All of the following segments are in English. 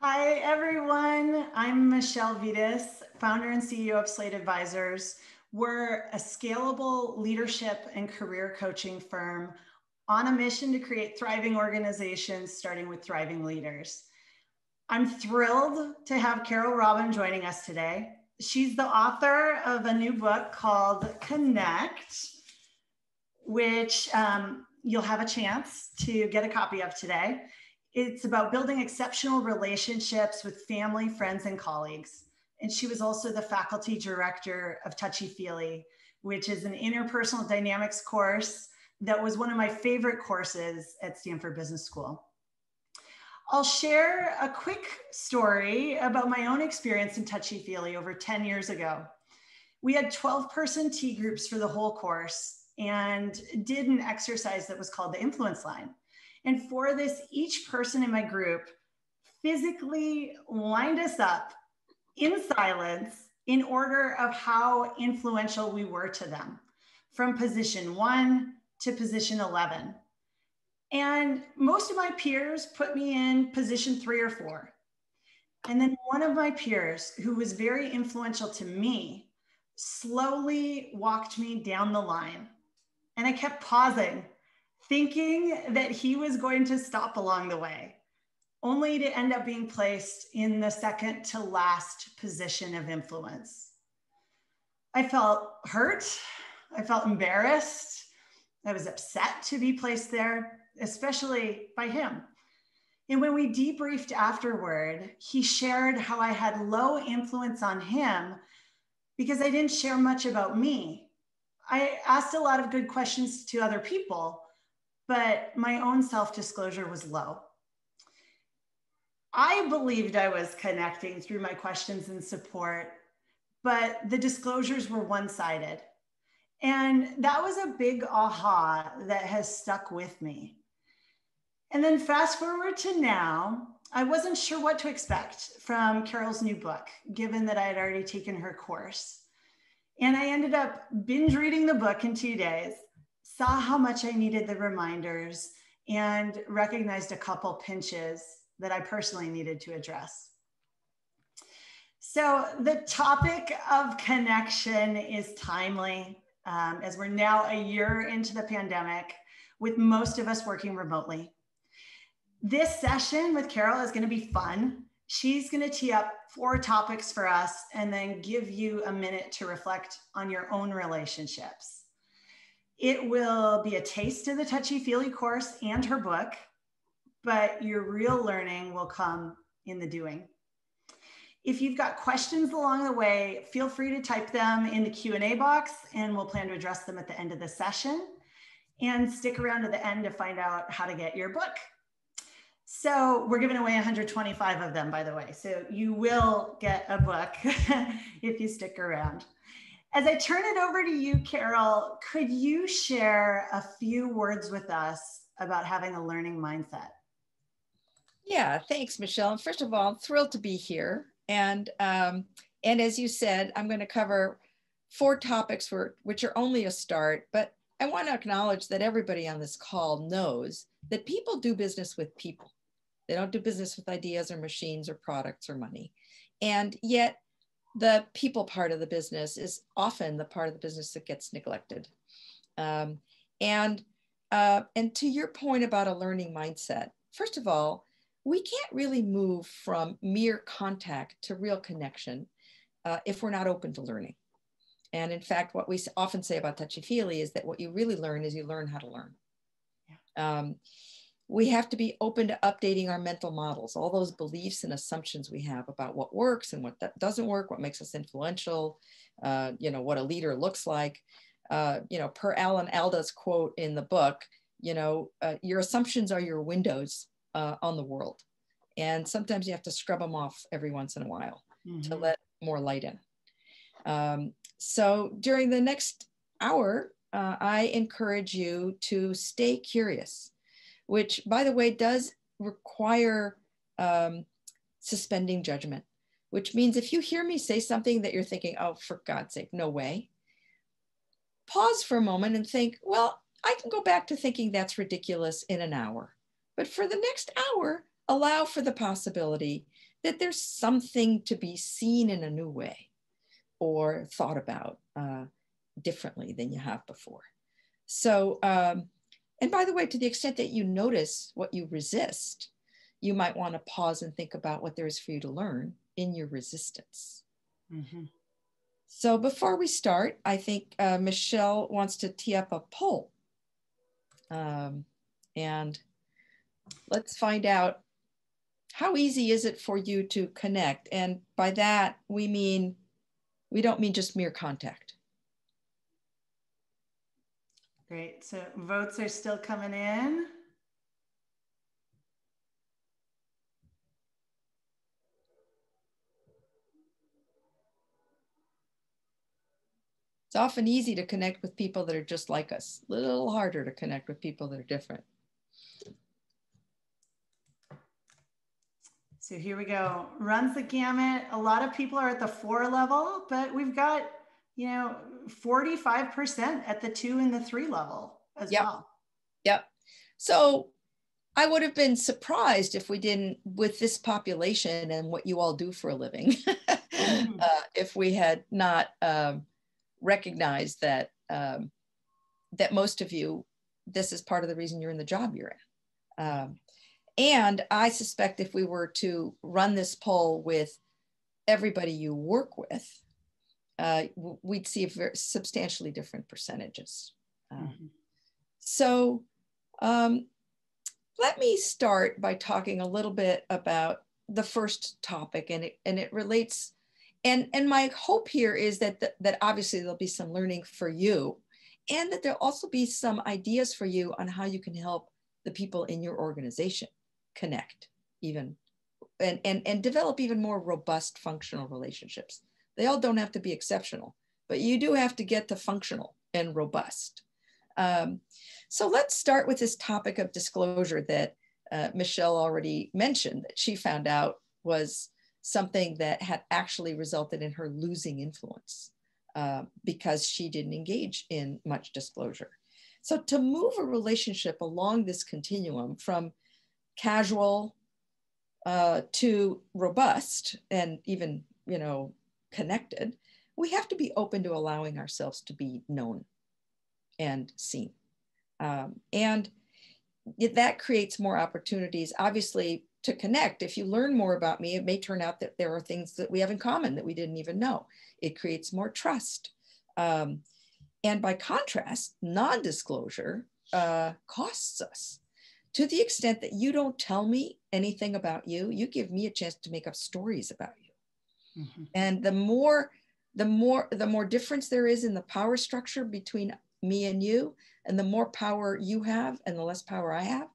Hi, everyone. I'm Michelle Vitas, founder and CEO of Slate Advisors. We're a scalable leadership and career coaching firm on a mission to create thriving organizations, starting with thriving leaders. I'm thrilled to have Carole Robin joining us today. She's the author of a new book called Connect, which you'll have a chance to get a copy of today. It's about building exceptional relationships with family, friends, and colleagues. And she was also the faculty director of Touchy Feely, which is an interpersonal dynamics course that was one of my favorite courses at Stanford Business School. I'll share a quick story about my own experience in Touchy Feely over 10 years ago. We had 12-person tea groups for the whole course and did an exercise that was called the influence line. And for this, each person in my group physically lined us up in silence in order of how influential we were to them, from position 1 to position 11. And most of my peers put me in position 3 or 4. And then one of my peers, who was very influential to me, slowly walked me down the line. And I kept pausing, thinking that he was going to stop along the way, only to end up being placed in the second to last position of influence. I felt hurt. I felt embarrassed. I was upset to be placed there, especially by him. And when we debriefed afterward, he shared how I had low influence on him because I didn't share much about me. I asked a lot of good questions to other people, but my own self-disclosure was low. I believed I was connecting through my questions and support, but the disclosures were one-sided. And that was a big aha that has stuck with me. And then fast forward to now, I wasn't sure what to expect from Carole's new book, given that I had already taken her course. And I ended up binge reading the book in 2 days, saw how much I needed the reminders, and recognized a couple pinches that I personally needed to address. So the topic of connection is timely, as we're now a year into the pandemic, with most of us working remotely. This session with Carole is going to be fun. She's going to tee up 4 topics for us and then give you a minute to reflect on your own relationships. It will be a taste of the Touchy Feely course and her book, but your real learning will come in the doing. If you've got questions along the way, feel free to type them in the Q&A box and we'll plan to address them at the end of the session. And stick around to the end to find out how to get your book. So we're giving away 125 of them, by the way. So you will get a book if you stick around. As I turn it over to you, Carole, could you share a few words with us about having a learning mindset? Yeah, thanks, Michelle. First of all, I'm thrilled to be here. And as you said, I'm going to cover 4 topics which are only a start, but I want to acknowledge that everybody on this call knows that people do business with people. They don't do business with ideas or machines or products or money. And yet the people part of the business is often the part of the business that gets neglected. And to your point about a learning mindset, first of all, we can't really move from mere contact to real connection if we're not open to learning. And in fact, what we often say about Touchy Feely is that what you really learn is you learn how to learn. Yeah. We have to be open to updating our mental models, all those beliefs and assumptions we have about what works and what doesn't work, what makes us influential, what a leader looks like. Per Alan Alda's quote in the book, your assumptions are your windows on the world. And sometimes you have to scrub them off every once in a while to let more light in. So during the next hour, I encourage you to stay curious, which, by the way, does require suspending judgment, which means if you hear me say something that you're thinking, oh, for God's sake, no way, pause for a moment and think, well, I can go back to thinking that's ridiculous in an hour. But for the next hour, allow for the possibility that there's something to be seen in a new way or thought about differently than you have before. So, and by the way, to the extent that you notice what you resist, you might want to pause and think about what there is for you to learn in your resistance. Mm-hmm. So before we start, I think Michelle wants to tee up a poll. And let's find out, how easy is it for you to connect? And by that, we don't mean just mere contact. Great. So votes are still coming in. It's often easy to connect with people that are just like us, a little harder to connect with people that are different. So here we go. Runs the gamut. A lot of people are at the 4 level, but we've got, 45% at the 2 and the 3 level as well. Yep. So I would have been surprised if we didn't, with this population and what you all do for a living, if we had not recognized that that most of you, this is part of the reason you're in the job you're in. And I suspect if we were to run this poll with everybody you work with, we'd see very substantially different percentages. So let me start by talking a little bit about the first topic, and it relates, and my hope here is that that obviously there'll be some learning for you, and that there'll also be some ideas for you on how you can help the people in your organization connect even and develop even more robust functional relationships. They all don't have to be exceptional, but you do have to get to functional and robust. So let's start with this topic of disclosure that Michelle already mentioned, that she found out was something that had actually resulted in her losing influence because she didn't engage in much disclosure. So to move a relationship along this continuum from casual to robust and even, connected, we have to be open to allowing ourselves to be known and seen. And that creates more opportunities, obviously, to connect. If you learn more about me, it may turn out that there are things that we have in common that we didn't even know. It creates more trust. And by contrast, non-disclosure costs us. To the extent that you don't tell me anything about you, you give me a chance to make up stories about you. Mm-hmm. And the more difference there is in the power structure between me and you, and the more power you have and the less power I have,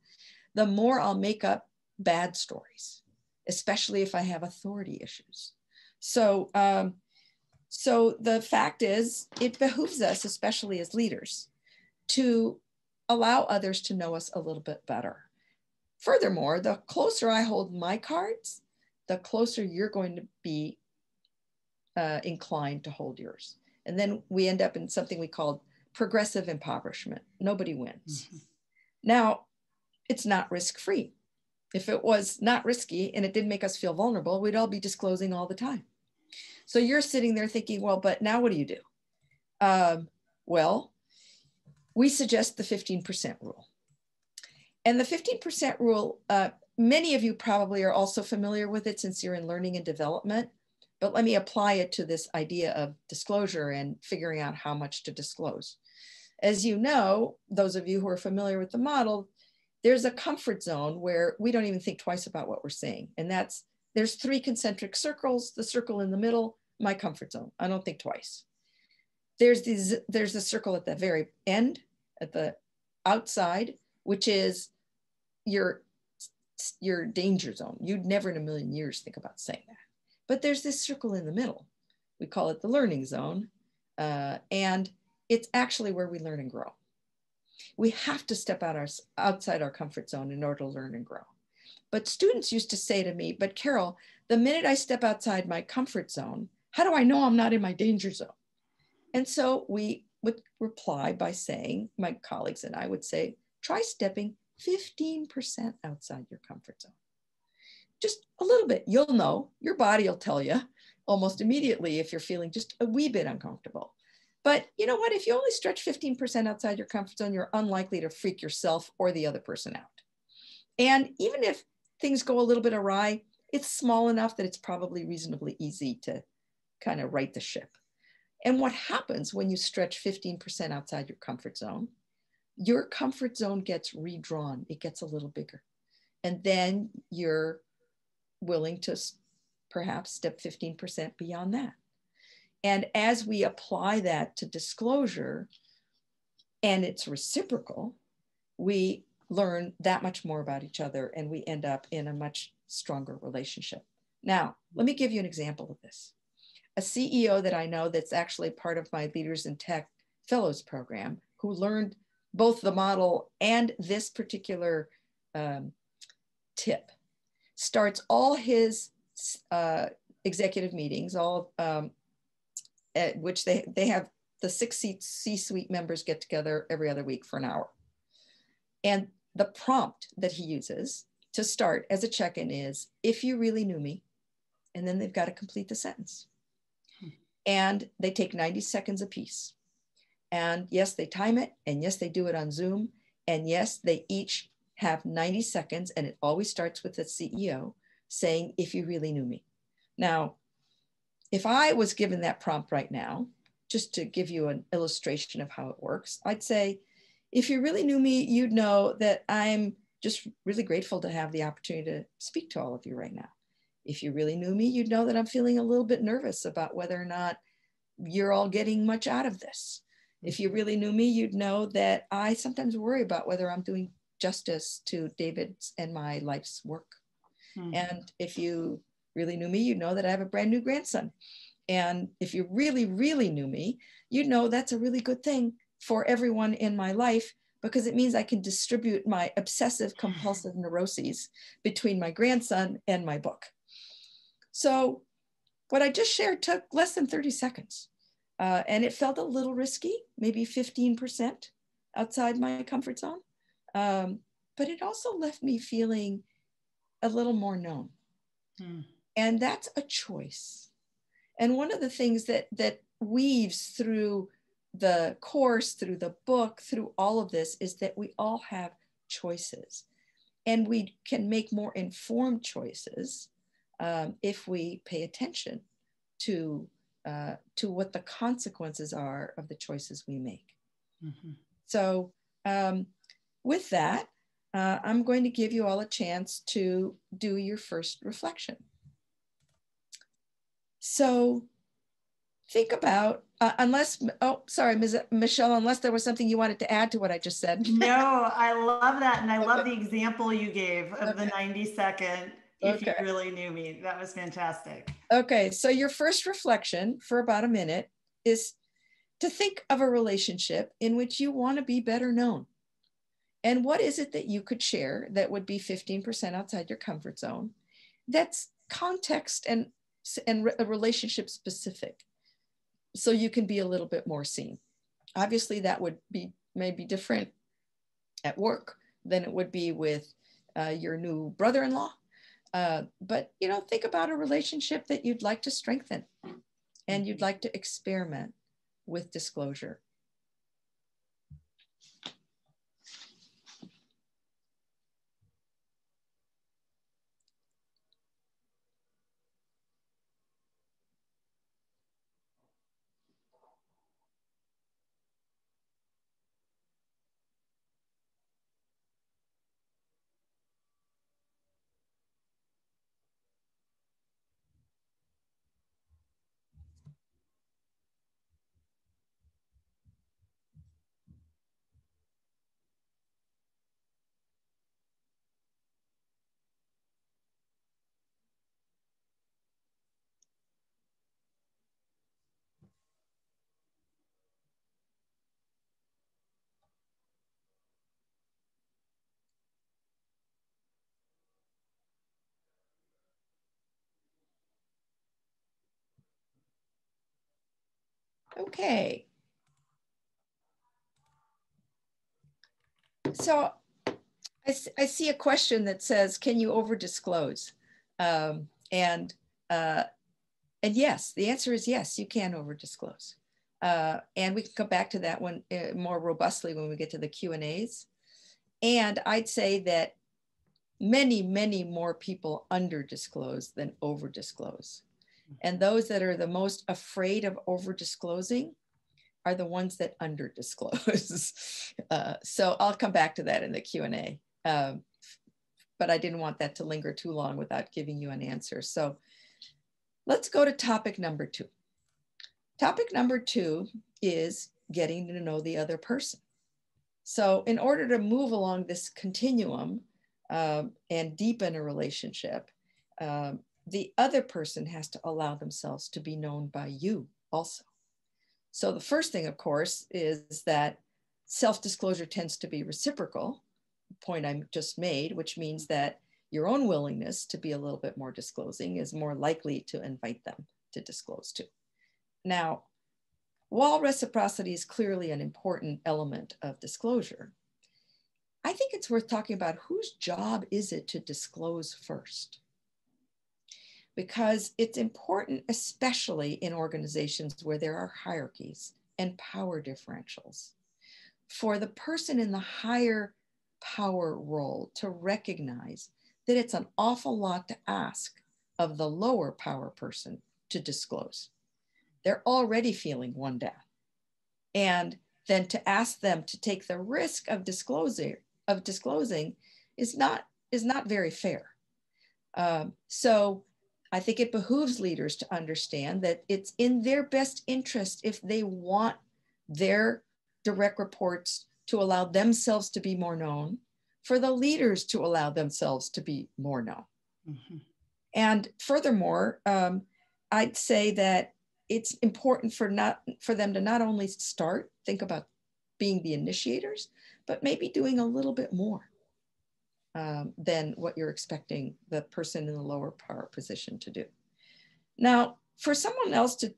the more I'll make up bad stories, especially if I have authority issues. So, so the fact is, it behooves us, especially as leaders, to allow others to know us a little bit better. Furthermore, the closer I hold my cards, the closer you're going to be inclined to hold yours. And then we end up in something we call progressive impoverishment. Nobody wins. Mm-hmm. Now, it's not risk-free. If it was not risky and it didn't make us feel vulnerable, we'd all be disclosing all the time. So you're sitting there thinking, well, but now what do you do? Well, we suggest the 15% rule. And the 15% rule, many of you probably are also familiar with it since you're in learning and development, but let me apply it to this idea of disclosure and figuring out how much to disclose. As you know, those of you who are familiar with the model, there's a comfort zone where we don't even think twice about what we're saying. And there's 3 concentric circles, the circle in the middle, my comfort zone. I don't think twice. There's the circle at the very end, at the outside, which is your danger zone. You'd never in a million years think about saying that. But there's this circle in the middle. We call it the learning zone. And it's actually where we learn and grow. We have to step outside our comfort zone in order to learn and grow. But students used to say to me, but Carole, the minute I step outside my comfort zone, how do I know I'm not in my danger zone? And so we would reply by saying, my colleagues and I would say, try stepping 15% outside your comfort zone. Just a little bit. You'll know, your body will tell you almost immediately if you're feeling just a wee bit uncomfortable. But you know what? If you only stretch 15% outside your comfort zone, you're unlikely to freak yourself or the other person out. And even if things go a little bit awry, it's small enough that it's probably reasonably easy to kind of right the ship. And what happens when you stretch 15% outside your comfort zone? Your comfort zone gets redrawn. It gets a little bigger. And then you're willing to perhaps step 15% beyond that. And as we apply that to disclosure, and it's reciprocal, we learn that much more about each other, and we end up in a much stronger relationship. Now, let me give you an example of this. A CEO that I know that's actually part of my Leaders in Tech Fellows program, who learned both the model and this particular tip, starts all his executive meetings, all at which they have the 6 C-suite members get together every other week for an hour. And the prompt that he uses to start as a check-in is, if you really knew me, and then they've got to complete the sentence. And they take 90 seconds apiece. And yes, they time it. And yes, they do it on Zoom. And yes, they each have 90 seconds. And it always starts with the CEO saying, if you really knew me. Now, if I was given that prompt right now, just to give you an illustration of how it works, I'd say, if you really knew me, you'd know that I'm just really grateful to have the opportunity to speak to all of you right now. If you really knew me, you'd know that I'm feeling a little bit nervous about whether or not you're all getting much out of this. If you really knew me, you'd know that I sometimes worry about whether I'm doing justice to David's and my life's work. And if you really knew me, you'd know that I have a brand new grandson. And if you really, really knew me, you'd know that's a really good thing for everyone in my life, because it means I can distribute my obsessive compulsive neuroses between my grandson and my book. So what I just shared took less than 30 seconds. And it felt a little risky, maybe 15% outside my comfort zone. But it also left me feeling a little more known. And that's a choice. And one of the things that weaves through the course, through the book, through all of this, is that we all have choices. And we can make more informed choices if we pay attention to what the consequences are of the choices we make. So with that, I'm going to give you all a chance to do your first reflection. So think about, Michelle, unless there was something you wanted to add to what I just said. No, I love that. And I love the example you gave of the 90-second, if you really knew me. That was fantastic. Okay, so your first reflection for about a minute is to think of a relationship in which you want to be better known. And what is it that you could share that would be 15% outside your comfort zone that's context and relationship specific, so you can be a little bit more seen? Obviously, that would be maybe different at work than it would be with your new brother-in-law. But think about a relationship that you'd like to strengthen and you'd like to experiment with disclosure. Okay. So I see a question that says, can you over disclose? And yes, the answer is yes, you can over disclose. And we can come back to that one more robustly when we get to the Q&As. And I'd say that many, many more people under disclose than over disclose. And those that are the most afraid of over disclosing are the ones that under disclose. So I'll come back to that in the Q&A. But I didn't want that to linger too long without giving you an answer. So let's go to topic number 2. Topic number 2 is getting to know the other person. So in order to move along this continuum and deepen a relationship, the other person has to allow themselves to be known by you also. So the first thing, of course, is that self-disclosure tends to be reciprocal, the point I just made, which means that your own willingness to be a little bit more disclosing is more likely to invite them to disclose too. Now, while reciprocity is clearly an important element of disclosure, I think it's worth talking about whose job is it to disclose first? Because it's important, especially in organizations where there are hierarchies and power differentials, for the person in the higher power role to recognize that it's an awful lot to ask of the lower power person to disclose. They're already feeling one down. And then to ask them to take the risk of disclosing is not very fair. So I think it behooves leaders to understand that it's in their best interest, if they want their direct reports to allow themselves to be more known, for the leaders to allow themselves to be more known. Mm-hmm. And furthermore, I'd say that it's important for them to not only think about being the initiators, but maybe doing a little bit more than what you're expecting the person in the lower power position to do. Now, for someone else to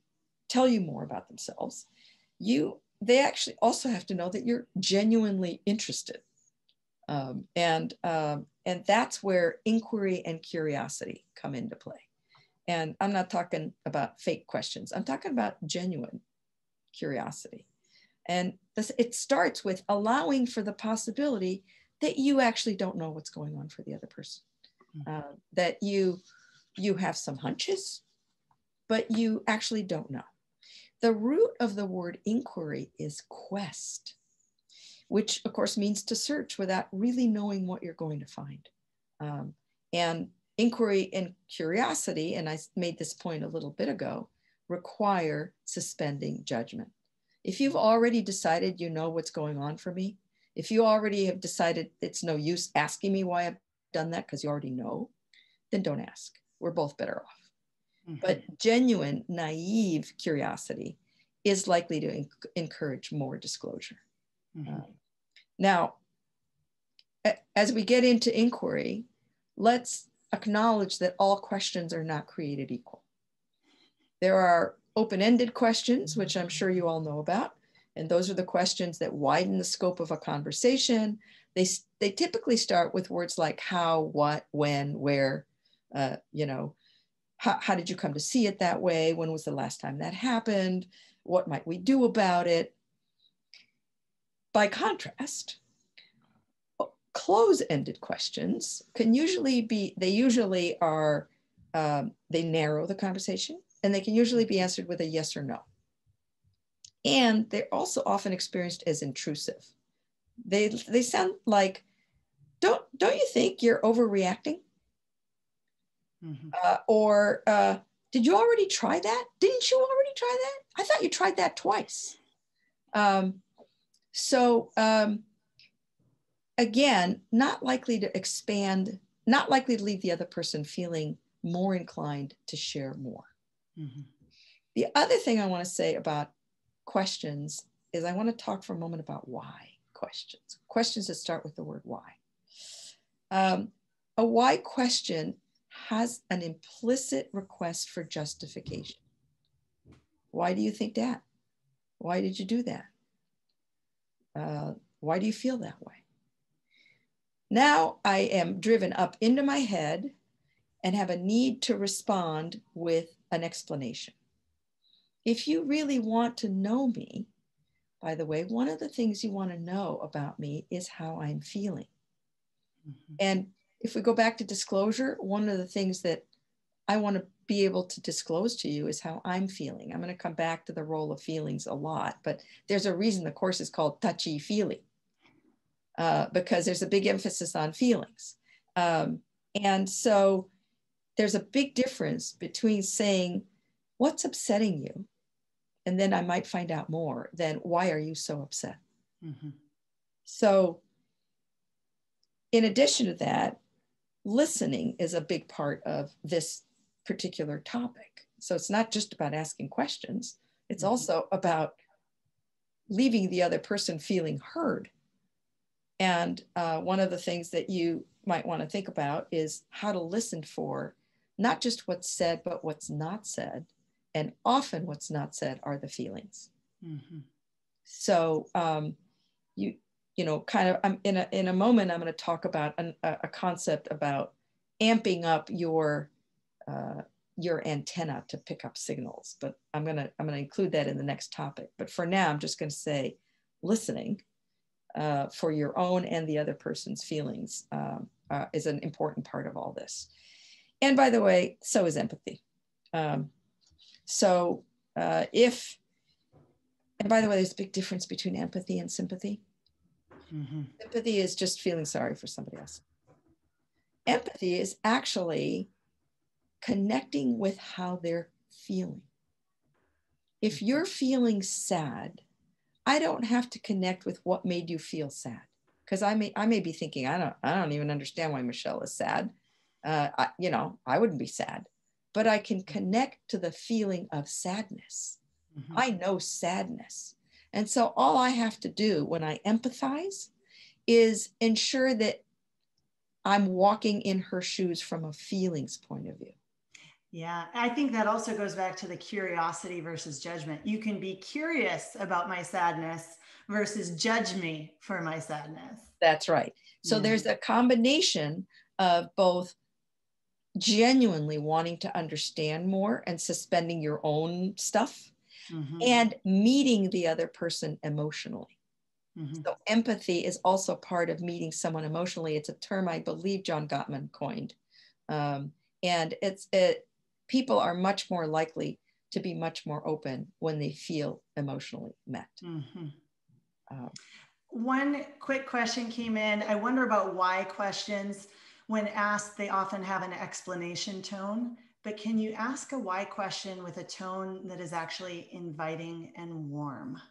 tell you more about themselves, they actually also have to know that you're genuinely interested. And that's where inquiry and curiosity come into play. And I'm not talking about fake questions. I'm talking about genuine curiosity. And it starts with allowing for the possibility that you actually don't know what's going on for the other person. That you have some hunches, but you actually don't know. The root of the word inquiry is quest, which of course means to search without really knowing what you're going to find. And inquiry and curiosity, and I made this point a little bit ago, require suspending judgment. If you've already decided you know what's going on for me, if you already have decided it's no use asking me why I've done that because you already know, then don't ask. We're both better off. Mm-hmm. But genuine, naive curiosity is likely to encourage more disclosure. Mm-hmm. Now, as we get into inquiry, let's acknowledge that all questions are not created equal. There are open-ended questions, which I'm sure you all know about. And those are the questions that widen the scope of a conversation. They typically start with words like how, what, when, where, how did you come to see it that way? When was the last time that happened? What might we do about it? By contrast, close-ended questions can they narrow the conversation, and they can usually be answered with a yes or no. And they're also often experienced as intrusive. They sound like, don't you think you're overreacting? Mm-hmm. Did you already try that? Didn't you already try that? I thought you tried that twice. Again, not likely to expand, not likely to leave the other person feeling more inclined to share more. Mm-hmm. The other thing I want to say about questions is I want to talk for a moment about why questions. Questions that start with the word why. A why question has an implicit request for justification. Why do you think that? Why did you do that? Why do you feel that way? Now I am driven up into my head and have a need to respond with an explanation. If you really want to know me, by the way, one of the things you want to know about me is how I'm feeling. Mm-hmm. And if we go back to disclosure, one of the things that I want to be able to disclose to you is how I'm feeling. I'm going to come back to the role of feelings a lot, but there's a reason the course is called Touchy Feely, because there's a big emphasis on feelings. And so there's a big difference between saying, what's upsetting you? And then I might find out more than, why are you so upset? Mm-hmm. So in addition to that, listening is a big part of this particular topic. So it's not just about asking questions. It's mm-hmm. also about leaving the other person feeling heard. And one of the things that you might want to think about is how to listen for not just what's said, but what's not said. And often what's not said are the feelings. Mm-hmm. So you know, kind of, I'm in a moment, I'm going to talk about a concept about amping up your antenna to pick up signals. But I'm going to include that in the next topic. But for now, I'm just going to say listening for your own and the other person's feelings is an important part of all this. And by the way, so is empathy. And by the way, there's a big difference between empathy and sympathy. Mm-hmm. Sympathy is just feeling sorry for somebody else. Empathy is actually connecting with how they're feeling. If you're feeling sad, I don't have to connect with what made you feel sad, because I may be thinking, I don't even understand why Michelle is sad. I wouldn't be sad, but I can connect to the feeling of sadness. Mm-hmm. I know sadness. And so all I have to do when I empathize is ensure that I'm walking in her shoes from a feelings point of view. Yeah, I think that also goes back to the curiosity versus judgment. You can be curious about my sadness versus judge me for my sadness. That's right. So there's a combination of both genuinely wanting to understand more and suspending your own stuff, mm-hmm. and meeting the other person emotionally. Mm-hmm. So empathy is also part of meeting someone emotionally. It's a term I believe John Gottman coined. And people are much more likely to be much more open when they feel emotionally met. Mm-hmm. One quick question came in. I wonder about why questions. When asked, they often have an explanation tone, but can you ask a why question with a tone that is actually inviting and warm?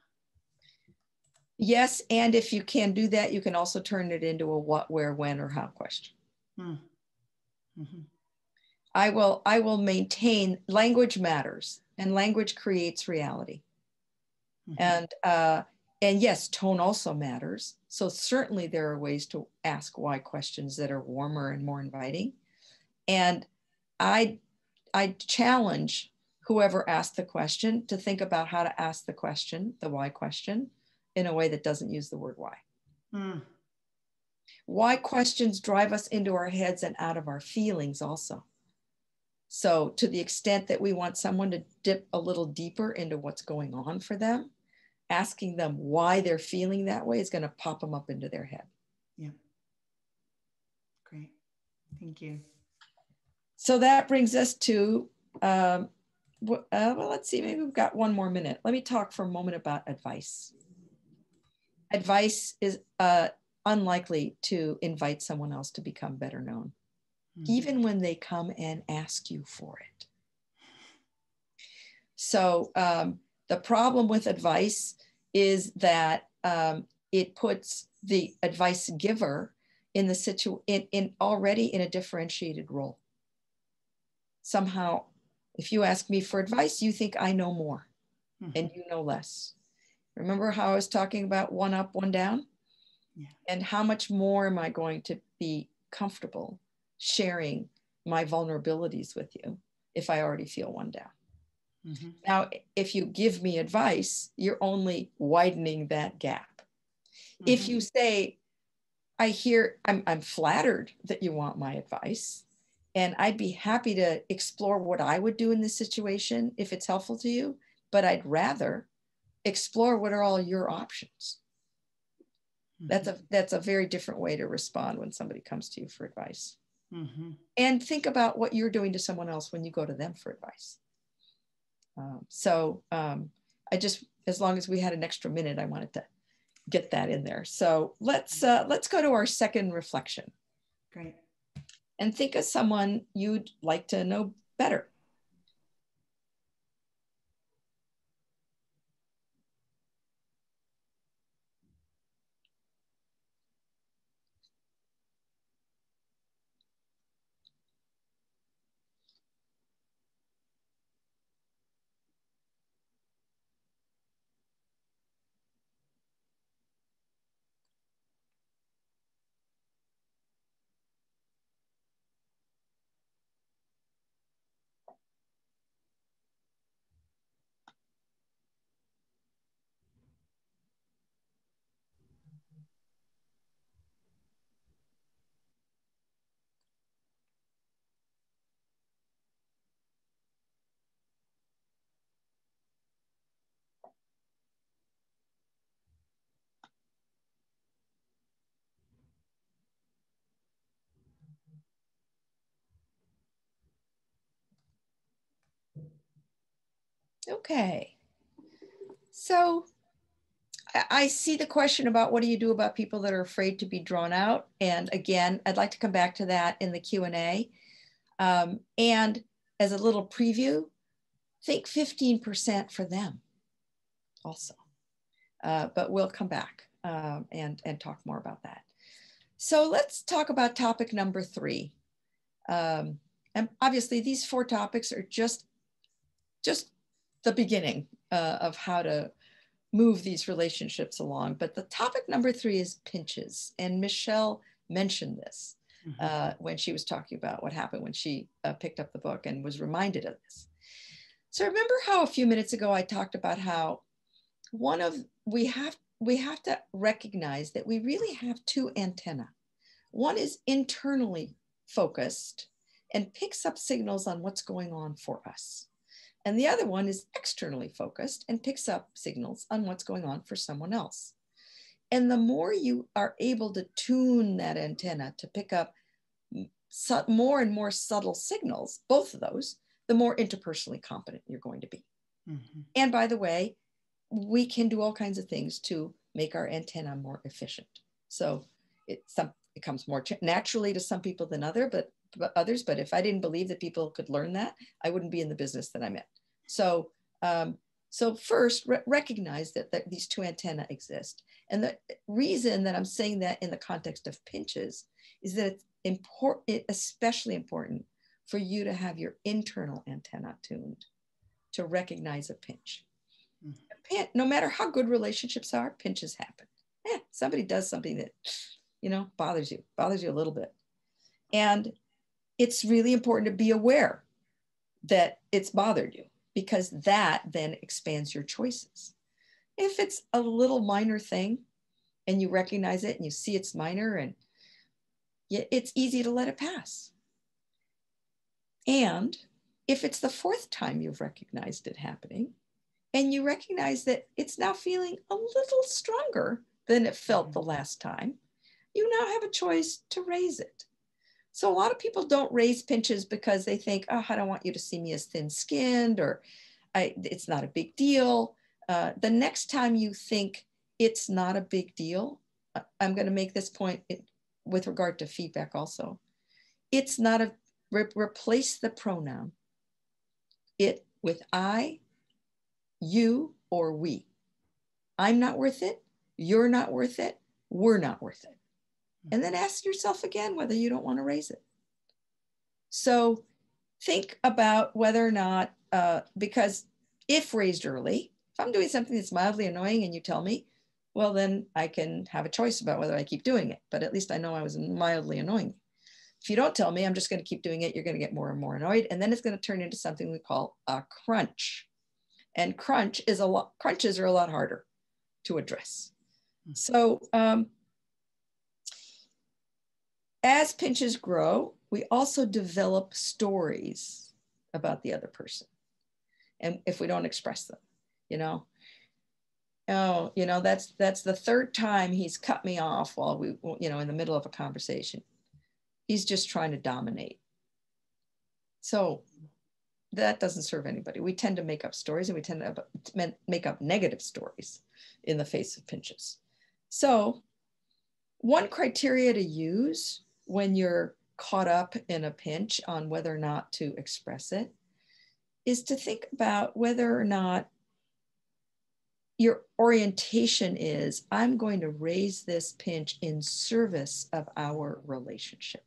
Yes, and if you can do that, you can also turn it into a what, where, when, or how question. Mm-hmm. I will maintain language matters, and language creates reality. Mm-hmm. And yes, tone also matters. So certainly there are ways to ask why questions that are warmer and more inviting. And I challenge whoever asked the question to think about how to ask the question, the why question, in a way that doesn't use the word why. Mm. Why questions drive us into our heads and out of our feelings also. So to the extent that we want someone to dip a little deeper into what's going on for them, asking them why they're feeling that way is going to pop them up into their head. Yeah. Great. Thank you. So that brings us to, well, let's see, maybe we've got one more minute. Let me talk for a moment about advice. Advice is unlikely to invite someone else to become better known, even when they come and ask you for it. So the problem with advice is that it puts the advice giver in the already in a differentiated role. Somehow, if you ask me for advice, you think I know more, and you know less. Remember how I was talking about one up, one down? Yeah. And how much more am I going to be comfortable sharing my vulnerabilities with you if I already feel one down? Mm-hmm. Now, if you give me advice, you're only widening that gap. Mm-hmm. If you say, I'm flattered that you want my advice, And I'd be happy to explore what I would do in this situation if it's helpful to you, but I'd rather explore what are all your options. That's a very different way to respond when somebody comes to you for advice. And think about what you're doing to someone else when you go to them for advice. I just, as long as we had an extra minute, I wanted to get that in there. So let's go to our second reflection. Great. And think of someone you'd like to know better. Okay. So I see the question about what do you do about people that are afraid to be drawn out? And again, I'd like to come back to that in the Q&A. And as a little preview, think 15% for them also. But we'll come back and talk more about that. So let's talk about topic number 3. And obviously these 4 topics are just the beginning of how to move these relationships along. But the topic number 3 is pinches. And Michelle mentioned this when she was talking about what happened when she picked up the book and was reminded of this. So remember how a few minutes ago I talked about how we have to recognize that we really have 2 antennae. One is internally focused and picks up signals on what's going on for us. And the other one is externally focused and picks up signals on what's going on for someone else. And the more you are able to tune that antenna to pick up more and more subtle signals, both of those, the more interpersonally competent you're going to be. And by the way, we can do all kinds of things to make our antenna more efficient. So it comes more naturally to some people than others, but if I didn't believe that people could learn that, I wouldn't be in the business that I'm in. So first, recognize that these 2 antennae exist. And the reason that I'm saying that in the context of pinches is that it's especially important for you to have your internal antenna tuned to recognize a pinch. No matter how good relationships are, pinches happen. Somebody does something that, bothers you a little bit. And it's really important to be aware that it's bothered you, because that then expands your choices. If it's a little minor thing and you recognize it and you see it's minor, and it's easy to let it pass. And if it's the 4th time you've recognized it happening and you recognize that it's now feeling a little stronger than it felt the last time, you now have a choice to raise it. So a lot of people don't raise pinches because they think, oh, I don't want you to see me as thin-skinned, or it's not a big deal. The next time you think it's not a big deal, I'm going to make this point with regard to feedback also. It's not replace the pronoun it with I, you, or we. I'm not worth it. You're not worth it. We're not worth it. And then ask yourself again whether you don't want to raise it. So think about whether or not, because if raised early, if I'm doing something that's mildly annoying and you tell me, well, then I can have a choice about whether I keep doing it. But at least I know I was mildly annoying. If you don't tell me, I'm just going to keep doing it. You're going to get more and more annoyed. And then it's going to turn into something we call a crunch. And crunches are a lot harder to address. So as pinches grow, we also develop stories about the other person. And if we don't express them, you know, oh, you know, that's the third time he's cut me off while we, you know, in the middle of a conversation. He's just trying to dominate. So that doesn't serve anybody. We tend to make up stories, and we tend to make up negative stories in the face of pinches. So one criteria to use when you're caught up in a pinch on whether or not to express it is to think about whether or not your orientation is, I'm going to raise this pinch in service of our relationship.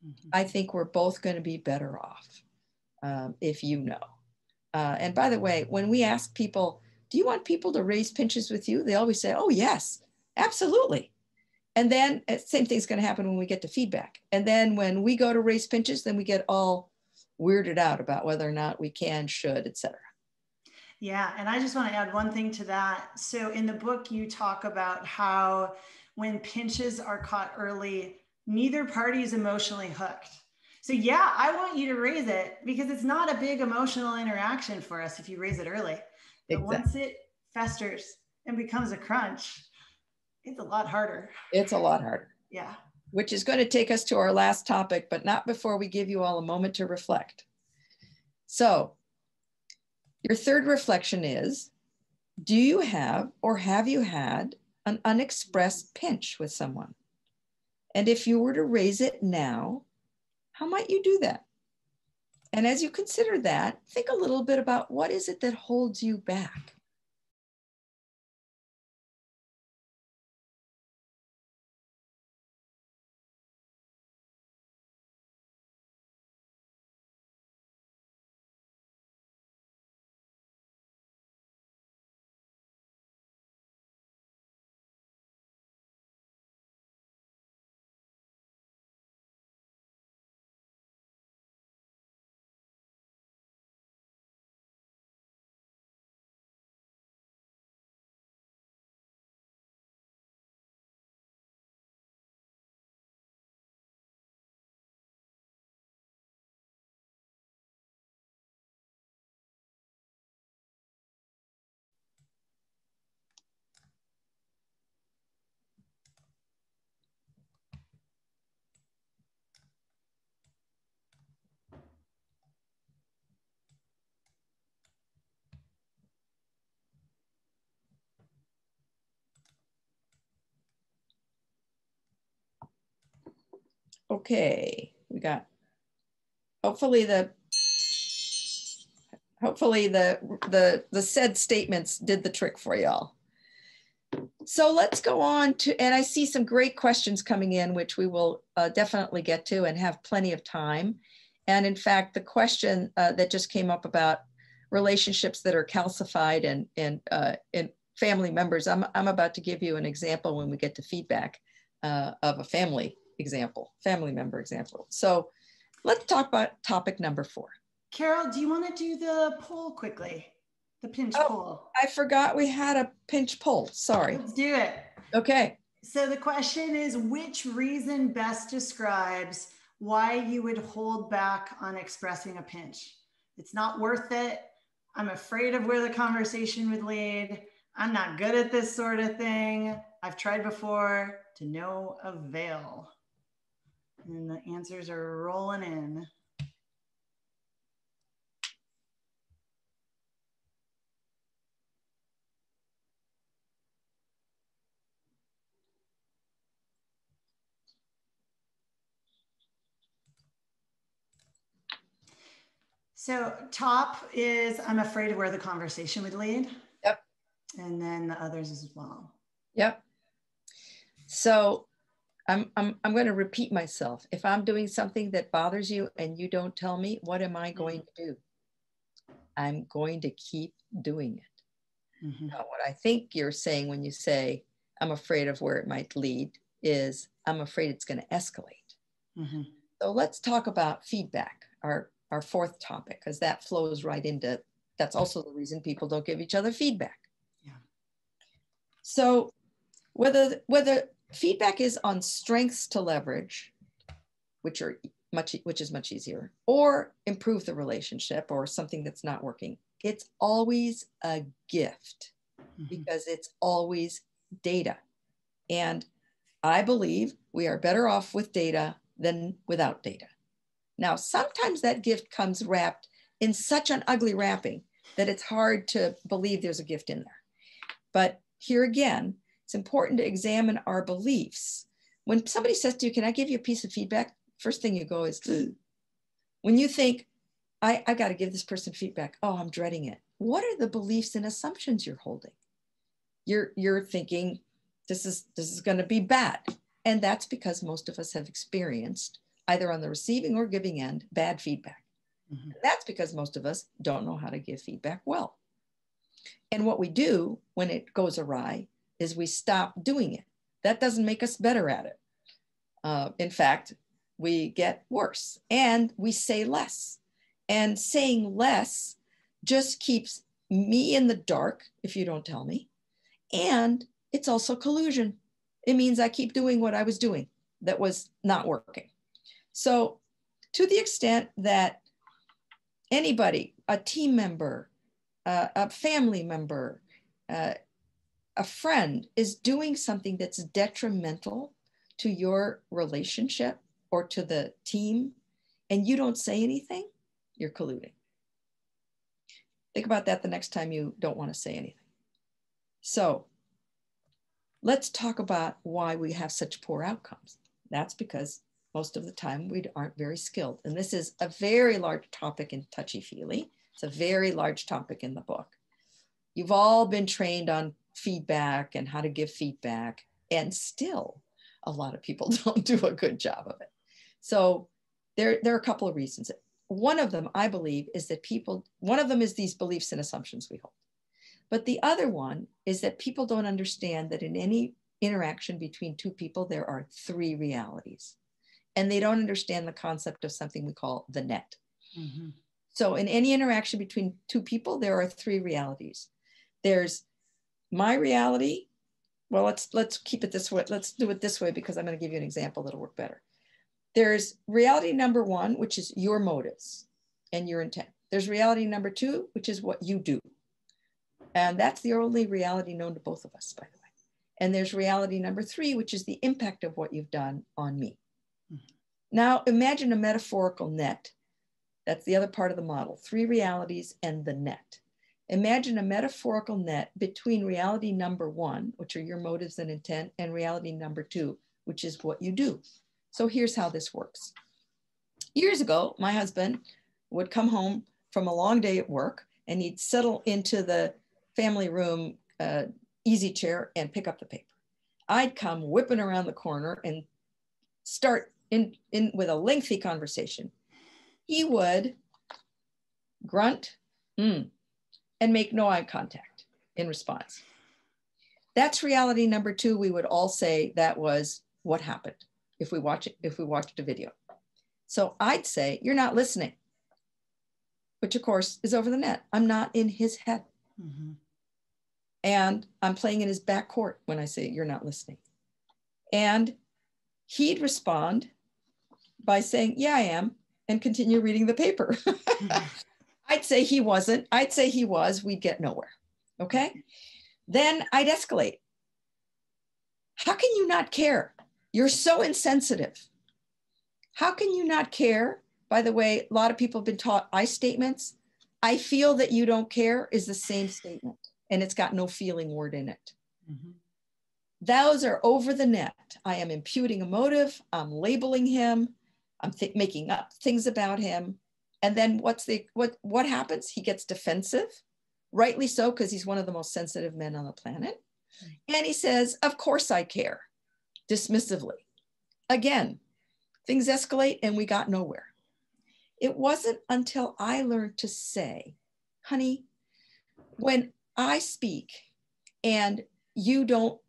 Mm-hmm. I think we're both going to be better off if you know. And by the way, when we ask people, do you want people to raise pinches with you? They always say, oh, yes, absolutely. And then same thing's going to happen when we get to feedback. And then when we go to raise pinches, then we get all weirded out about whether or not we can, should, etc. Yeah, and I just want to add one thing to that. So in the book, you talk about how when pinches are caught early, neither party is emotionally hooked. So yeah, I want you to raise it because it's not a big emotional interaction for us if you raise it early. But exactly. Once it festers and becomes a crunch, it's a lot harder. It's a lot harder. Yeah. Which is going to take us to our last topic, but not before we give you all a moment to reflect. So your third reflection is, do you have or have you had an unexpressed pinch with someone? And if you were to raise it now, how might you do that? And as you consider that, think a little bit about what is it that holds you back? Okay, we got, hopefully the said statements did the trick for y'all. So let's go on to, and I see some great questions coming in, which we will definitely get to and have plenty of time. And in fact, the question that just came up about relationships that are calcified and family members, I'm about to give you an example when we get to feedback of a family member example. So let's talk about topic number 4. Carole, do you want to do the poll quickly? The pinch poll. I forgot we had a pinch poll. Sorry. Let's do it. Okay. So the question is, which reason best describes why you would hold back on expressing a pinch? It's not worth it. I'm afraid of where the conversation would lead. I'm not good at this sort of thing. I've tried before, to no avail. And the answers are rolling in. So top is, I'm afraid of where the conversation would lead. Yep. And then the others as well. Yep. So I'm going to repeat myself. If I'm doing something that bothers you and you don't tell me, what am I going to do? I'm going to keep doing it. Mm-hmm. Now, what I think you're saying when you say, I'm afraid of where it might lead, is I'm afraid it's going to escalate. Mm-hmm. So let's talk about feedback, our fourth topic, because that flows right into, that's also the reason people don't give each other feedback. Yeah. So whether feedback is on strengths to leverage which is much easier, or improve the relationship or something that's not working. It's always a gift because it's always data. And I believe we are better off with data than without data. Now, sometimes that gift comes wrapped in such an ugly wrapping that it's hard to believe there's a gift in there. But here again, it's important to examine our beliefs. When somebody says to you, can I give you a piece of feedback? First thing you go is, ugh. When you think, I got to give this person feedback. Oh, I'm dreading it. What are the beliefs and assumptions you're holding? You're thinking this is going to be bad. And that's because most of us have experienced, either on the receiving or giving end, bad feedback. Mm-hmm. That's because most of us don't know how to give feedback well. And what we do when it goes awry is we stop doing it. That doesn't make us better at it. In fact, we get worse and we say less. And saying less just keeps me in the dark if you don't tell me. And it's also collusion. It means I keep doing what I was doing that was not working. So to the extent that anybody, a team member, a family member, a friend is doing something that's detrimental to your relationship or to the team, and you don't say anything, you're colluding. Think about that the next time you don't want to say anything. So let's talk about why we have such poor outcomes. That's because most of the time we aren't very skilled. And this is a very large topic in Touchy Feely. It's a very large topic in the book. You've all been trained on feedback and how to give feedback, and still a lot of people don't do a good job of it. So there are a couple of reasons. One of them, I believe, is that one of them is these beliefs and assumptions we hold. But the other one is that people don't understand that in any interaction between two people, there are three realities. And they don't understand the concept of something we call the net. Mm-hmm. So in any interaction between two people, there are three realities. There's my reality. Well, let's keep it this way. Let's do it this way because I'm going to give you an example that'll work better. There's reality number one, which is your motives and your intent. There's reality number two, which is what you do. And that's the only reality known to both of us, by the way. And there's reality number three, which is the impact of what you've done on me. Mm-hmm. Now, imagine a metaphorical net. That's the other part of the model, three realities and the net. Imagine a metaphorical net between reality number one, which are your motives and intent, and reality number two, which is what you do. So here's how this works. Years ago, my husband would come home from a long day at work and he'd settle into the family room easy chair and pick up the paper. I'd come whipping around the corner and start in with a lengthy conversation. He would grunt and make no eye contact in response. That's reality number two. We would all say that was what happened if we watched a video. So I'd say, you're not listening, which of course is over the net. I'm not in his head. Mm-hmm. And I'm playing in his back court when I say, you're not listening. And he'd respond by saying, yeah, I am, and continue reading the paper. Mm-hmm. I'd say he wasn't. I'd say he was. We'd get nowhere. Okay. Then I'd escalate. How can you not care? You're so insensitive. How can you not care? By the way, a lot of people have been taught I statements. I feel that you don't care is the same statement, and it's got no feeling word in it. Mm-hmm. Those are over the net. I am imputing a motive. I'm labeling him. I'm making up things about him. And then what happens? He gets defensive, rightly so, because he's one of the most sensitive men on the planet. Mm-hmm. And he says, of course I care, dismissively. Again, things escalate and we got nowhere. It wasn't until I learned to say, honey, when I speak and you don't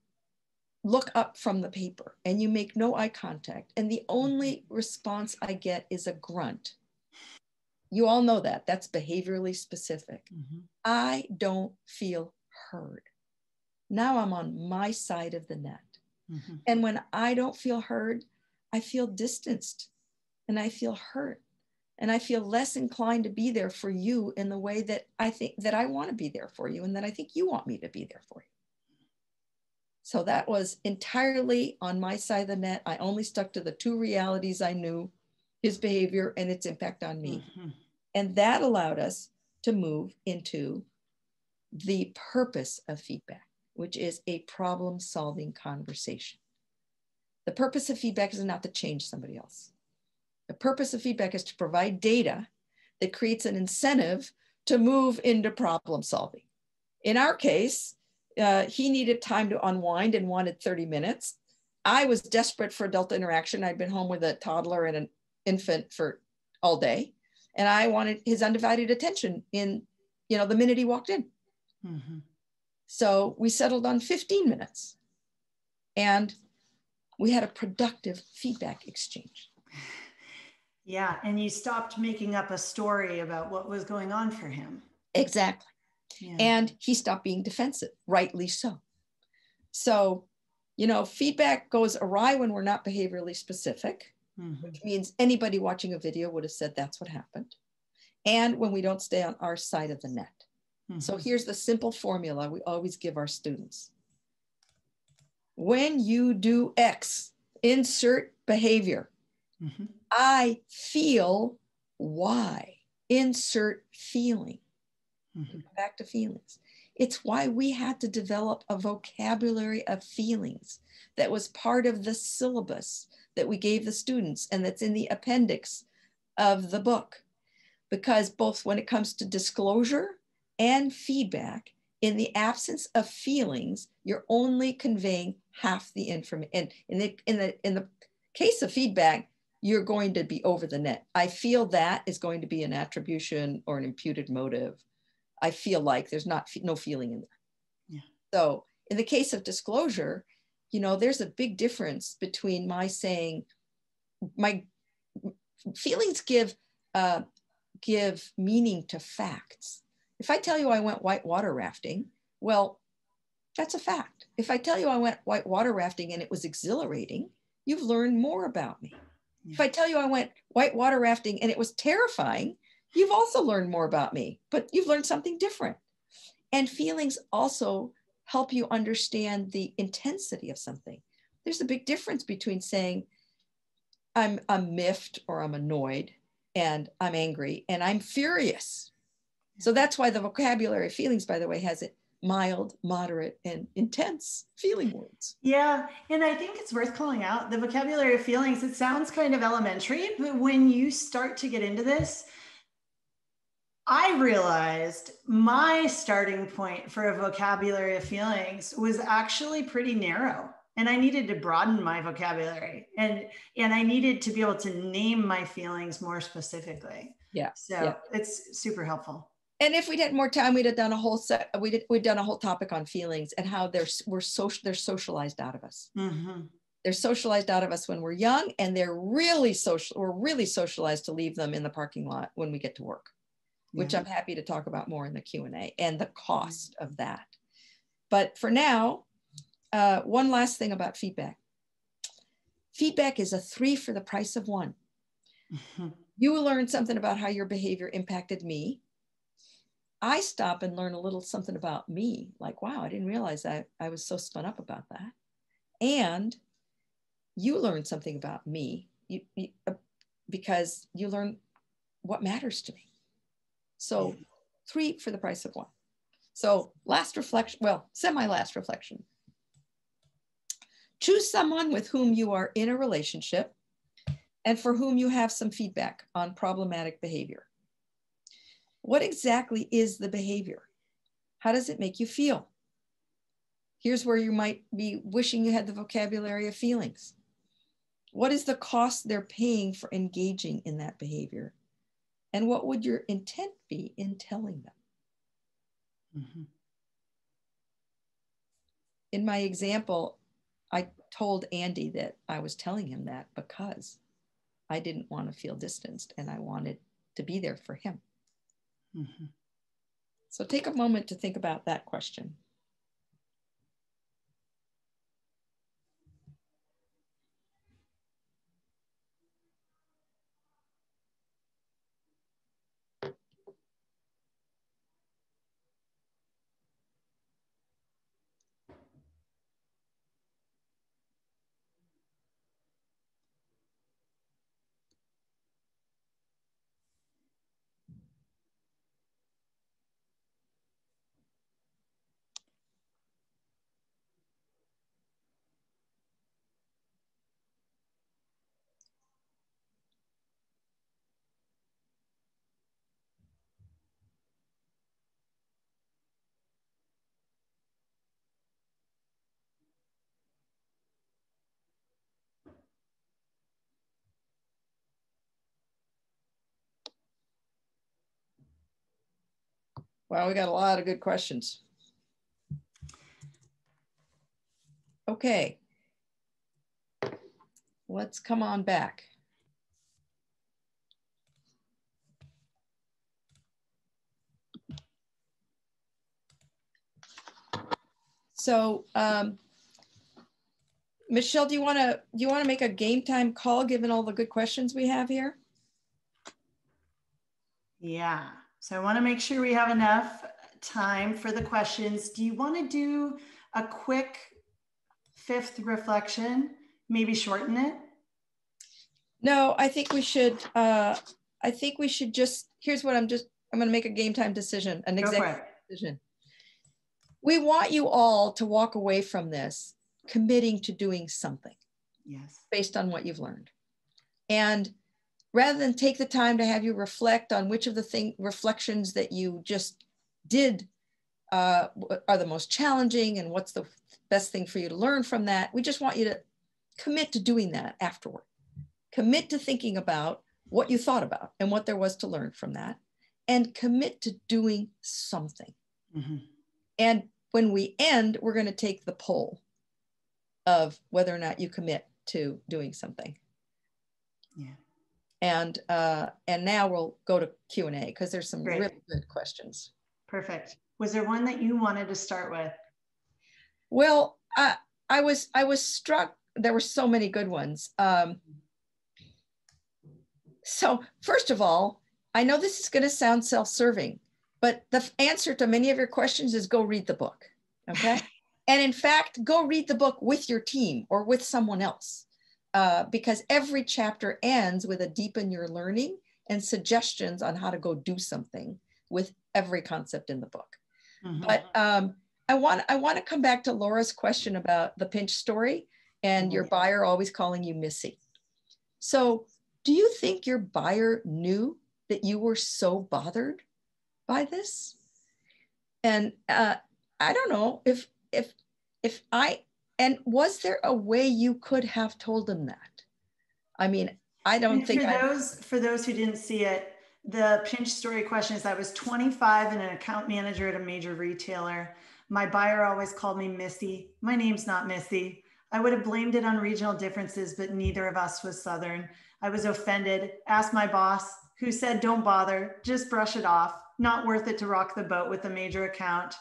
look up from the paper and you make no eye contact and the only response I get is a grunt. You all know that. That's behaviorally specific. Mm-hmm. I don't feel heard. Now I'm on my side of the net. Mm-hmm. And when I don't feel heard, I feel distanced. and I feel hurt, and I feel less inclined to be there for you in the way that I think that I want to be there for you and that I think you want me to be there for you. So that was entirely on my side of the net. I only stuck to the two realities I knew, his behavior and its impact on me. And that allowed us to move into the purpose of feedback, which is a problem-solving conversation. The purpose of feedback is not to change somebody else. The purpose of feedback is to provide data that creates an incentive to move into problem solving. In our case, he needed time to unwind and wanted 30 minutes. I was desperate for adult interaction. I'd been home with a toddler and an infant for all day. And I wanted his undivided attention in, the minute he walked in. So we settled on 15 minutes and we had a productive feedback exchange. Yeah, and you stopped making up a story about what was going on for him. Exactly. Yeah. And he stopped being defensive, rightly so. So, feedback goes awry when we're not behaviorally specific, which means anybody watching a video would have said that's what happened. And when we don't stay on our side of the net. So here's the simple formula we always give our students. When you do X, insert behavior. I feel Y, insert feeling. Back to feelings. It's why we had to develop a vocabulary of feelings that was part of the syllabus that we gave the students and that's in the appendix of the book. Because both when it comes to disclosure and feedback, in the absence of feelings, you're only conveying half the information. And in the case of feedback, you're going to be over the net. I feel that is going to be an attribution or an imputed motive. I feel like there's no feeling in there. Yeah. So in the case of disclosure, there's a big difference between my saying, my feelings give meaning to facts. If I tell you I went whitewater rafting, well, that's a fact. If I tell you I went whitewater rafting and it was exhilarating, you've learned more about me. Yeah. If I tell you I went whitewater rafting and it was terrifying, you've also learned more about me, but you've learned something different. And feelings also help you understand the intensity of something. There's a big difference between saying I'm miffed or I'm annoyed and I'm angry and I'm furious. So that's why the vocabulary of feelings, by the way, has it mild, moderate, and intense feeling words. Yeah, and I think it's worth calling out the vocabulary of feelings. It sounds kind of elementary, but when you start to get into this, I realized my starting point for a vocabulary of feelings was actually pretty narrow. And I needed to broaden my vocabulary and I needed to be able to name my feelings more specifically. Yeah. So it's super helpful. And if we'd had more time, we'd have done a whole we'd done a whole topic on feelings and how they're socialized out of us. They're socialized out of us when we're young, and we're really socialized to leave them in the parking lot when we get to work, which I'm happy to talk about more in the Q&A and the cost of that. But for now, one last thing about feedback. Feedback is a 3 for the price of 1. You will learn something about how your behavior impacted me. I stop and learn a little something about me, like, wow, I didn't realize I was so spun up about that. And you learn something about me because you learn what matters to me. So 3 for the price of 1. So semi-last reflection. Choose someone with whom you are in a relationship and for whom you have some feedback on problematic behavior. What exactly is the behavior? How does it make you feel? Here's where you might be wishing you had the vocabulary of feelings. What is the cost they're paying for engaging in that behavior? And what would your intent be in telling them? In my example, I told Andy that I was telling him that because I didn't want to feel distanced and I wanted to be there for him. So take a moment to think about that question. Well, we got a lot of good questions. Okay. Let's come on back. So, Michelle, do you want to make a game time call given all the good questions we have here? Yeah. So I want to make sure we have enough time for the questions. Do you want to do a quick fifth reflection? Maybe shorten it? No, I think we should. Just. Here's what I'm going to make a game time decision, an executive decision. We want you all to walk away from this committing to doing something. Yes. Based on what you've learned. And rather than take the time to have you reflect on which of the reflections that you just did are the most challenging and what's the best thing for you to learn from that, we just want you to commit to doing that afterward. Commit to thinking about what you thought about and what there was to learn from that, and commit to doing something. Mm-hmm. And when we end, we're going to take the poll of whether or not you commit to doing something. Yeah. And now we'll go to Q&A because there's some really good questions. Perfect. Was there one that you wanted to start with? Well, I was struck. There were so many good ones. So first of all, I know this is going to sound self-serving, but the answer to many of your questions is go read the book. Okay. And in fact, go read the book with your team or with someone else, because every chapter ends with a deepen your learning and suggestions on how to go do something with every concept in the book. Mm-hmm. But I want to come back to Laura's question about the pinch story and mm-hmm. your buyer always calling you Missy. So do you think your buyer knew that you were so bothered by this? And I don't know and was there a way you could have told them that? I mean, I don't think for those who didn't see it, the pinch story question is I was 25 and an account manager at a major retailer. My buyer always called me Missy. My name's not Missy. I would have blamed it on regional differences, but neither of us was Southern. I was offended, asked my boss, who said, don't bother, just brush it off. Not worth it to rock the boat with a major account.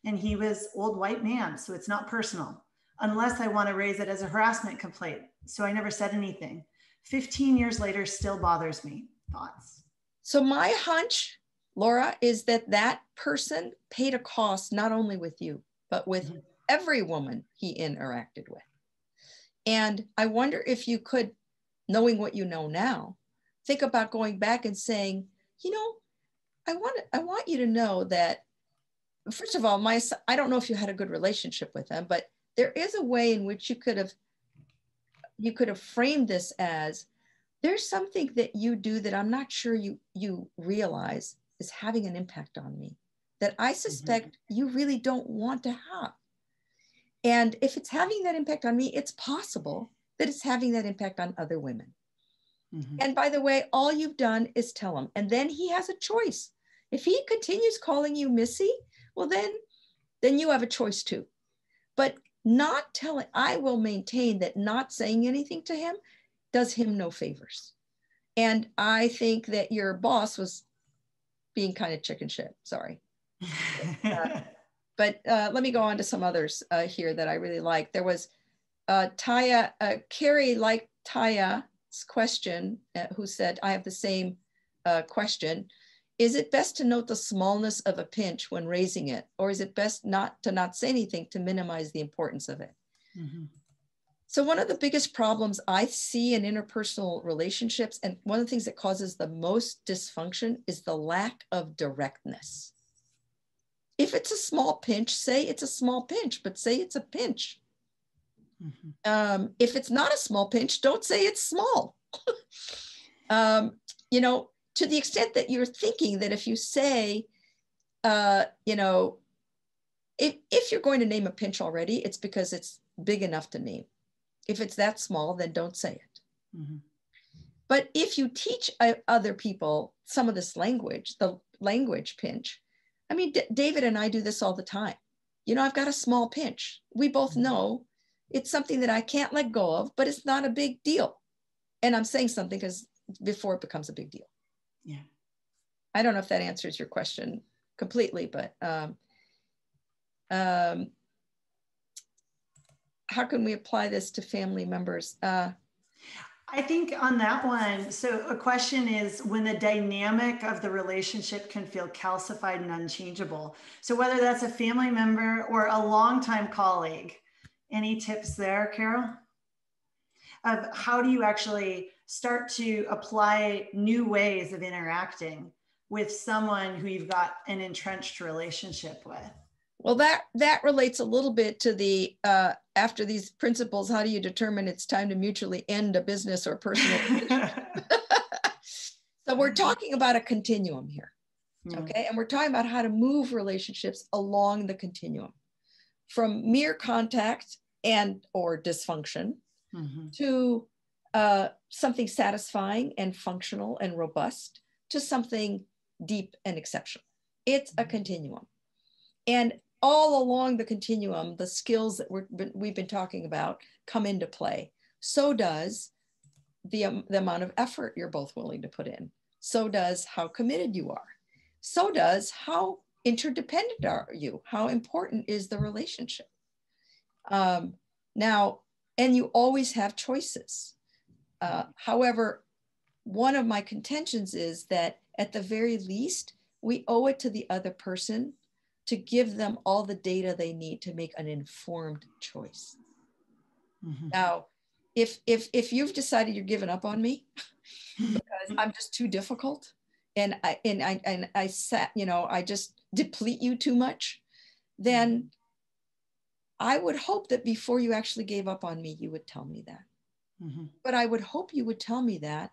And he was old white man, so it's not personal, unless I want to raise it as a harassment complaint. So I never said anything. 15 years later, still bothers me. Thoughts? So my hunch, Laura, is that person paid a cost not only with you, but with mm-hmm. every woman he interacted with. And I wonder if you could, knowing what you know now, think about going back and saying, you know, I want you to know that, first of all, I don't know if you had a good relationship with them, but there is a way in which you could have framed this as, there's something that you do that I'm not sure you realize is having an impact on me, that I suspect mm-hmm. you really don't want to have. And if it's having that impact on me, it's possible that it's having that impact on other women. Mm-hmm. And by the way, all you've done is tell him, and then he has a choice. If he continues calling you Missy, well, then you have a choice too. But not telling, I will maintain that not saying anything to him does him no favors. And I think that your boss was being kind of chicken shit, sorry. But let me go on to some others here that I really like. There was Taya, Carrie liked Taya's question, who said, I have the same question. Is it best to note the smallness of a pinch when raising it? Or is it best not say anything to minimize the importance of it? Mm-hmm. So one of the biggest problems I see in interpersonal relationships, and one of the things that causes the most dysfunction, is the lack of directness. If it's a small pinch, say it's a small pinch, but say it's a pinch. Mm-hmm. If it's not a small pinch, don't say it's small. You know, to the extent that you're thinking that if you say, you know, if you're going to name a pinch already, it's because it's big enough to name. If it's that small, then don't say it. Mm-hmm. But if you teach other people some of this language, the language pinch, I mean, David and I do this all the time. You know, I've got a small pinch. We both know it's something that I can't let go of, but it's not a big deal. And I'm saying something because before it becomes a big deal. Yeah. I don't know if that answers your question completely, but how can we apply this to family members? I think on that one, so a question is when the dynamic of the relationship can feel calcified and unchangeable. So whether that's a family member or a longtime colleague, any tips there, Carole? Of how do you actually start to apply new ways of interacting with someone who you've got an entrenched relationship with? Well, that relates a little bit to the, after these principles, how do you determine it's time to mutually end a business or personal relationship? So we're talking about a continuum here, okay? And we're talking about how to move relationships along the continuum from mere contact and or dysfunction to something satisfying and functional and robust to something deep and exceptional. It's a continuum. And all along the continuum, the skills that we've been talking about come into play. So does the amount of effort you're both willing to put in. So does how committed you are. So does how interdependent are you? How important is the relationship? Now, and you always have choices. However, one of my contentions is that at the very least, we owe it to the other person to give them all the data they need to make an informed choice. Now, if you've decided you're giving up on me because I'm just too difficult and I sat, you know, I just deplete you too much, then I would hope that before you actually gave up on me, you would tell me that. But I would hope you would tell me that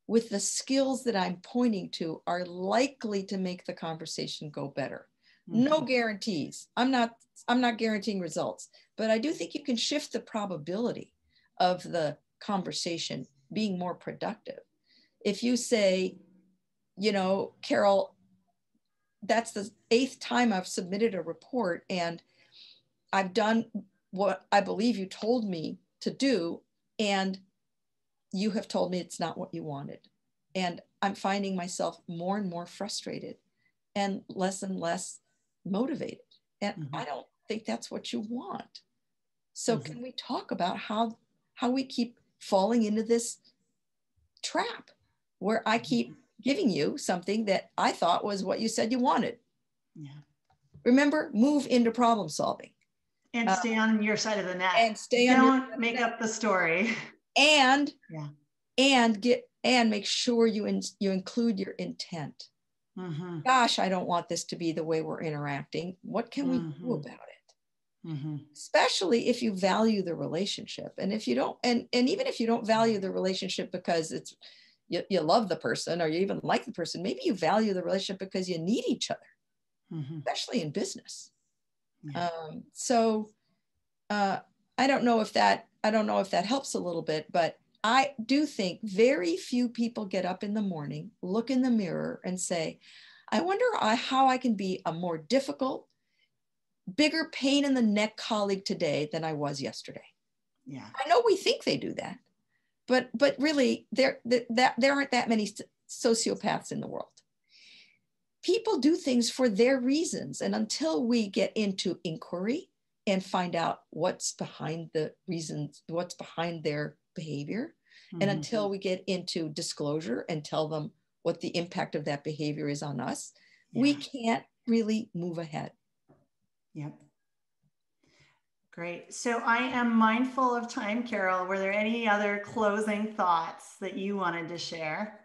with the skills that I'm pointing to are likely to make the conversation go better. No guarantees. I'm not guaranteeing results, but I do think you can shift the probability of the conversation being more productive. If you say, you know, Carole, that's the 8th time I've submitted a report and I've done what I believe you told me to do, and you have told me it's not what you wanted. And I'm finding myself more and more frustrated and less motivated. And I don't think that's what you want. So can we talk about how we keep falling into this trap where I keep giving you something that I thought was what you said you wanted? Remember, move into problem solving. And stay on your side of the net. And stay on. Don't make up the story. And make sure you include your intent. Gosh, I don't want this to be the way we're interacting. What can we do about it? Especially if you value the relationship. And if you don't, and even if you don't value the relationship because it's you love the person or you even like the person, maybe you value the relationship because you need each other, especially in business. So I don't know if that helps a little bit, but I do think very few people get up in the morning, look in the mirror and say, I wonder how I can be a more difficult, bigger pain in the neck colleague today than I was yesterday. I know we think they do that, but really there aren't that many sociopaths in the world. People do things for their reasons. And until we get into inquiry and find out what's behind the reasons, what's behind their behavior, and until we get into disclosure and tell them what the impact of that behavior is on us, we can't really move ahead. Great. So I am mindful of time, Carole. Were there any other closing thoughts that you wanted to share?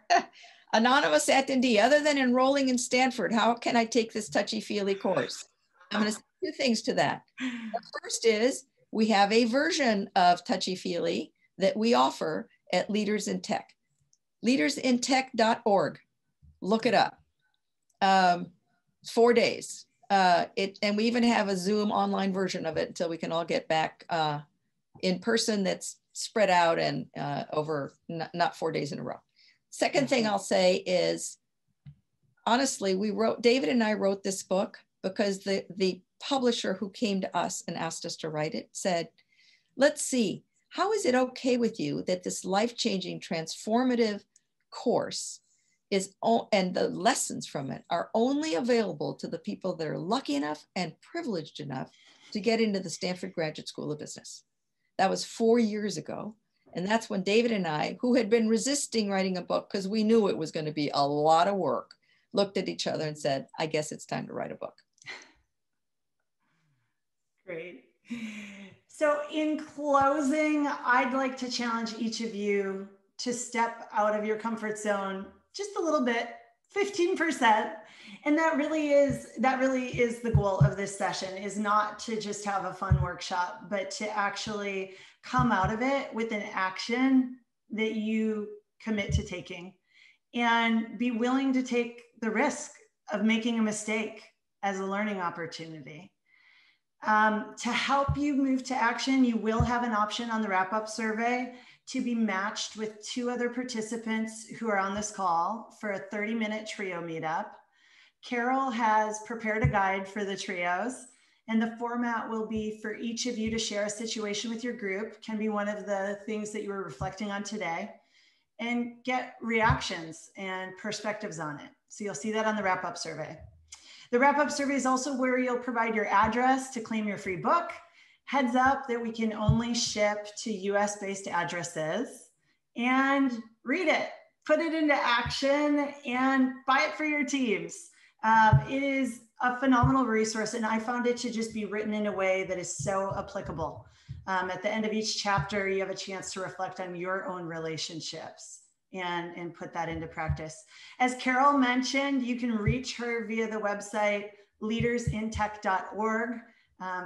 Anonymous attendee, other than enrolling in Stanford, how can I take this Touchy Feely course? I'm going to say 2 things to that. The first is we have a version of Touchy Feely that we offer at Leaders in Tech. leadersintech.org. Look it up. 4 days. And we even have a Zoom online version of it until we can all get back in person that's spread out and over not 4 days in a row. Second thing I'll say is honestly, David and I wrote this book because the publisher who came to us and asked us to write it said, let's see, how is it okay with you that this life-changing, transformative course and the lessons from it are only available to the people that are lucky enough and privileged enough to get into the Stanford Graduate School of Business. That was 4 years ago. And that's when David and I, who had been resisting writing a book because we knew it was going to be a lot of work, looked at each other and said, I guess it's time to write a book. Great. So in closing, I'd like to challenge each of you to step out of your comfort zone just a little bit, 15%. And that really is the goal of this session, is not to just have a fun workshop, but to actually come out of it with an action that you commit to taking, and be willing to take the risk of making a mistake as a learning opportunity. To help you move to action, you will have an option on the wrap-up survey to be matched with 2 other participants who are on this call for a 30-minute trio meetup. Carole has prepared a guide for the trios, and the format will be for each of you to share a situation with your group, can be one of the things that you were reflecting on today, and get reactions and perspectives on it. So you'll see that on the wrap-up survey. The wrap-up survey is also where you'll provide your address to claim your free book. Heads up that we can only ship to US-based addresses. And read it, put it into action, and buy it for your teams. It is a phenomenal resource, and I found it to just be written in a way that is so applicable. At the end of each chapter, you have a chance to reflect on your own relationships and put that into practice. As Carole mentioned, you can reach her via the website leadersintech.org.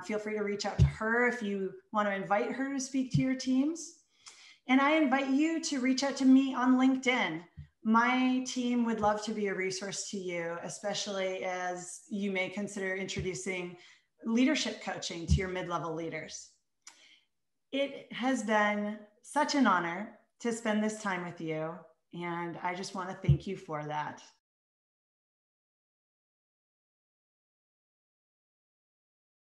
Feel free to reach out to her if you want to invite her to speak to your teams. And I invite you to reach out to me on LinkedIn. My team would love to be a resource to you, especially as you may consider introducing leadership coaching to your mid-level leaders. It has been such an honor to spend this time with you, and I just want to thank you for that.